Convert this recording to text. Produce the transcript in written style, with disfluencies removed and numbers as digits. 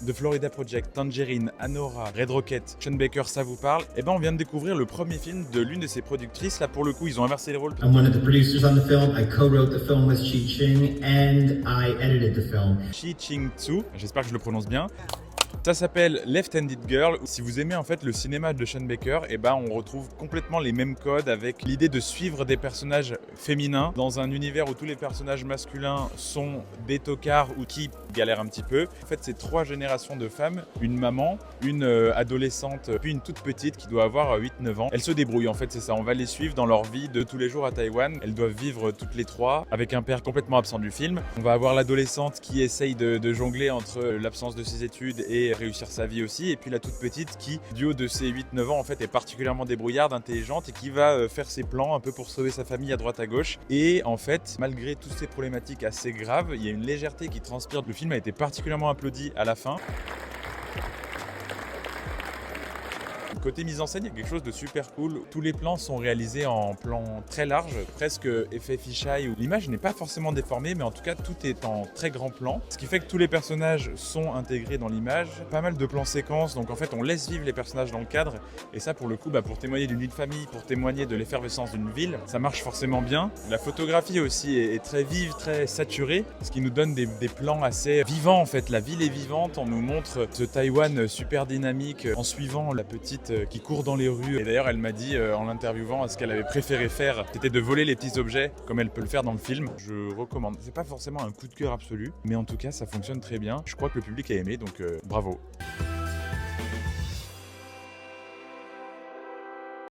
The Florida Project, Tangerine, Anora, Red Rocket, Sean Baker, ça vous parle? Et ben on vient de découvrir le premier film de l'une de ses productrices. Là pour le coup ils ont inversé les rôles. I'm one of the producers on the film. I co-wrote the film with Chi Ching and I edited the film. Chi Ching Tzu, j'espère que je le prononce bien. Ça s'appelle Left-Handed Girl. Si vous aimez en fait le cinéma de Sean Baker, et ben on retrouve complètement les mêmes codes avec l'idée de suivre des personnages féminins dans un univers où tous les personnages masculins sont des tocards ou qui galèrent un petit peu. En fait, c'est 3 générations de femmes, une maman, une adolescente, puis une toute petite qui doit avoir 8-9 ans. Elles se débrouillent en fait, c'est ça. On va les suivre dans leur vie de tous les jours à Taïwan. Elles doivent vivre toutes les 3 avec un père complètement absent du film. On va avoir l'adolescente qui essaye de jongler entre l'absence de ses études et réussir sa vie aussi, et puis la toute petite qui, du haut de ses 8-9 ans, en fait, est particulièrement débrouillarde, intelligente et qui va faire ses plans un peu pour sauver sa famille à droite à gauche. Et en fait, malgré toutes ces problématiques assez graves, il y a une légèreté qui transpire. Le film a été particulièrement applaudi à la fin. Côté mise en scène, il y a quelque chose de super cool. Tous les plans sont réalisés en plan très large, presque effet fisheye, où l'image n'est pas forcément déformée, mais en tout cas tout est en très grand plan. Ce qui fait que tous les personnages sont intégrés dans l'image. Pas mal de plans séquences, donc en fait on laisse vivre les personnages dans le cadre. Et ça pour le coup, pour témoigner d'une vie de famille, pour témoigner de l'effervescence d'une ville, ça marche forcément bien. La photographie aussi est très vive, très saturée, ce qui nous donne des plans assez vivants en fait. La ville est vivante, on nous montre ce Taïwan super dynamique en suivant la petite qui court dans les rues. Et d'ailleurs, elle m'a dit en l'interviewant, ce qu'elle avait préféré faire, c'était de voler les petits objets, comme elle peut le faire dans le film. Je recommande. C'est pas forcément un coup de cœur absolu, mais en tout cas, ça fonctionne très bien. Je crois que le public a aimé, donc bravo.